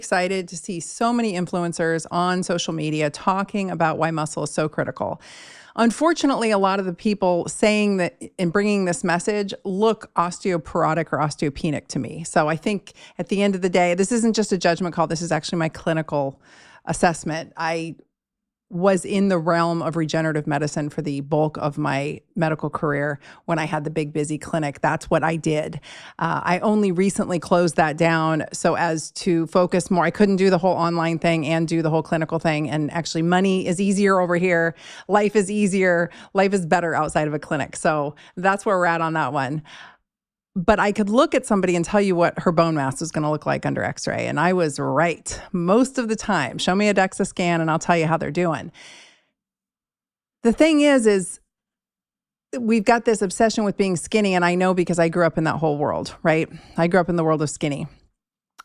Excited to see so many influencers on social media talking about why muscle is so critical. Unfortunately, a lot of the people saying that and bringing this message look osteoporotic or osteopenic to me. So I think at the end of the day, this isn't just a judgment call. This is actually my clinical assessment. I was in the realm of regenerative medicine for the bulk of my medical career when I had the big busy clinic. That's what I did. I only recently closed that down so as to focus more. I couldn't do the whole online thing and do the whole clinical thing. And actually money is easier over here. Life is easier. Life is better outside of a clinic. So that's where we're at on that one. But I could look at somebody and tell you what her bone mass was going to look like under x-ray. And I was right most of the time. Show me a DEXA scan and I'll tell you how they're doing. The thing is we've got this obsession with being skinny. And I know because I grew up in that whole world, right? I grew up in the world of skinny.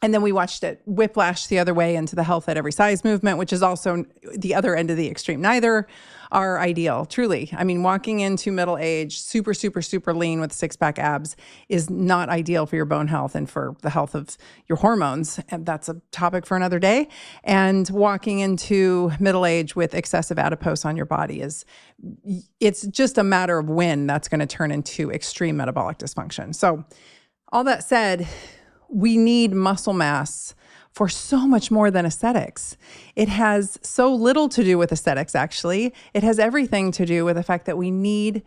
And then we watched it whiplash the other way into the health at every size movement, which is also the other end of the extreme. Neither are ideal, truly. I mean, walking into middle age, super, super, super lean with six-pack abs is not ideal for your bone health and for the health of your hormones. And that's a topic for another day. And walking into middle age with excessive adipose on your body it's just a matter of when that's going to turn into extreme metabolic dysfunction. So all that said, we need muscle mass for so much more than aesthetics. It has so little to do with aesthetics, actually. It has everything to do with the fact that we need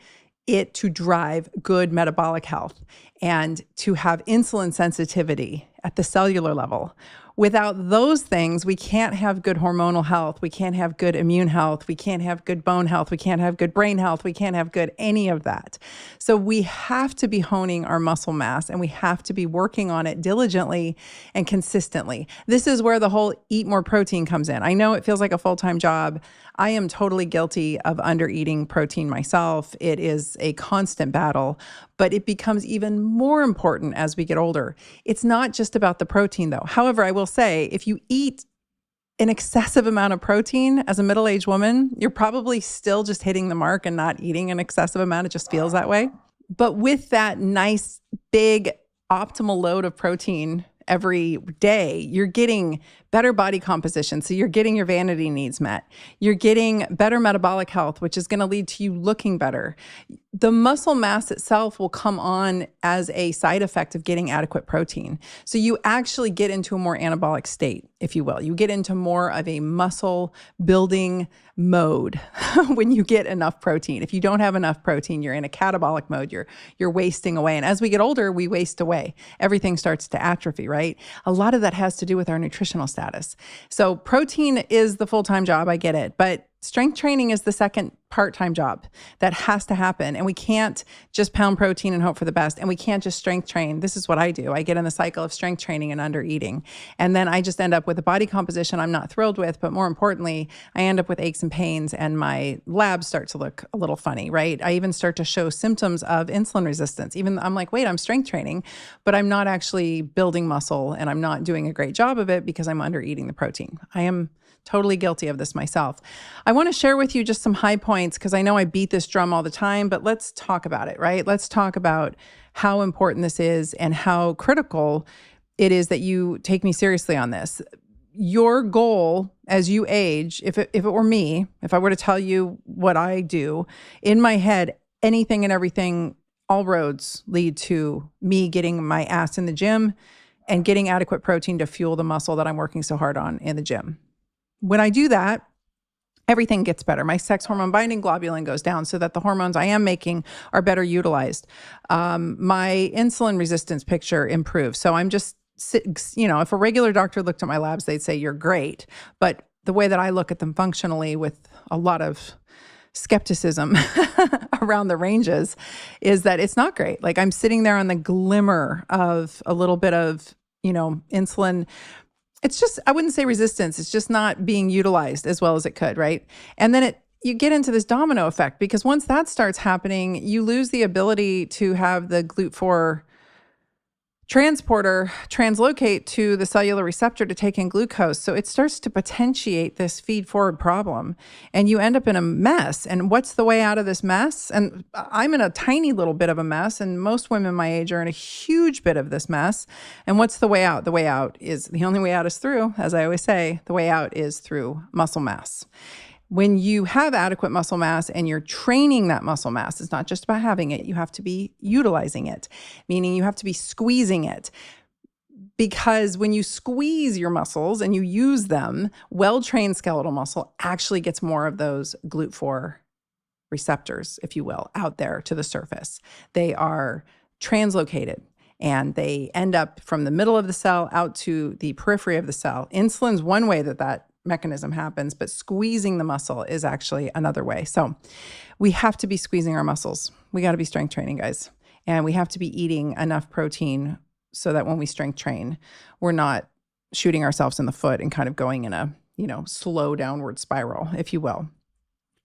it to drive good metabolic health and to have insulin sensitivity at the cellular level. Without those things, we can't have good hormonal health. We can't have good immune health. We can't have good bone health. We can't have good brain health. We can't have good any of that. So we have to be honing our muscle mass and we have to be working on it diligently and consistently. This is where the whole eat more protein comes in. I know it feels like a full-time job. I am totally guilty of under-eating protein myself. It is a constant battle, but it becomes even more important as we get older. It's not just about the protein though. However, I will say if you eat an excessive amount of protein as a middle-aged woman, you're probably still just hitting the mark and not eating an excessive amount. It just feels that way. But with that nice, big, optimal load of protein every day, you're getting better body composition. So you're getting your vanity needs met. You're getting better metabolic health, which is going to lead to you looking better. The muscle mass itself will come on as a side effect of getting adequate protein. So you actually get into a more anabolic state, if you will. You get into more of a muscle building mode when you get enough protein. If you don't have enough protein, you're in a catabolic mode. You're wasting away. And as we get older, we waste away. Everything starts to atrophy, right? A lot of that has to do with our nutritional status. So protein is the full-time job. I get it. But strength training is the second part-time job that has to happen. And we can't just pound protein and hope for the best. And we can't just strength train. This is what I do. I get in the cycle of strength training and under eating. And then I just end up with a body composition I'm not thrilled with. But more importantly, I end up with aches and pains and my labs start to look a little funny, right? I even start to show symptoms of insulin resistance. Even I'm like, wait, I'm strength training, but I'm not actually building muscle and I'm not doing a great job of it because I'm under eating the protein. I am totally guilty of this myself. I want to share with you just some high points because I know I beat this drum all the time, but let's talk about it, right? Let's talk about how important this is and how critical it is that you take me seriously on this. Your goal as you age, if it were me, if I were to tell you what I do, in my head, anything and everything, all roads lead to me getting my ass in the gym and getting adequate protein to fuel the muscle that I'm working so hard on in the gym. When I do that, everything gets better. My sex hormone binding globulin goes down so that the hormones I am making are better utilized. My insulin resistance picture improves. So I'm just, if a regular doctor looked at my labs, they'd say, you're great. But the way that I look at them functionally with a lot of skepticism around the ranges is that it's not great. Like I'm sitting there on the glimmer of a little bit of, insulin. It's just, I wouldn't say resistance. It's just not being utilized as well as it could, right? And then you get into this domino effect because once that starts happening, you lose the ability to have the GLUT4 transporter translocate to the cellular receptor to take in glucose. So it starts to potentiate this feed forward problem, and you end up in a mess. And what's the way out of this mess? And I'm in a tiny little bit of a mess, and most women my age are in a huge bit of this mess. And what's the way out? The way out is, the only way out is through, as I always say, the way out is through muscle mass. When you have adequate muscle mass and you're training that muscle mass, it's not just about having it. You have to be utilizing it, meaning you have to be squeezing it. Because when you squeeze your muscles and you use them, well-trained skeletal muscle actually gets more of those GLUT4 receptors, if you will, out there to the surface. They are translocated, and they end up from the middle of the cell out to the periphery of the cell. Insulin's one way that mechanism happens, but squeezing the muscle is actually another way. So we have to be squeezing our muscles. We got to be strength training, guys. And we have to be eating enough protein so that when we strength train, we're not shooting ourselves in the foot and kind of going in a, slow downward spiral, if you will.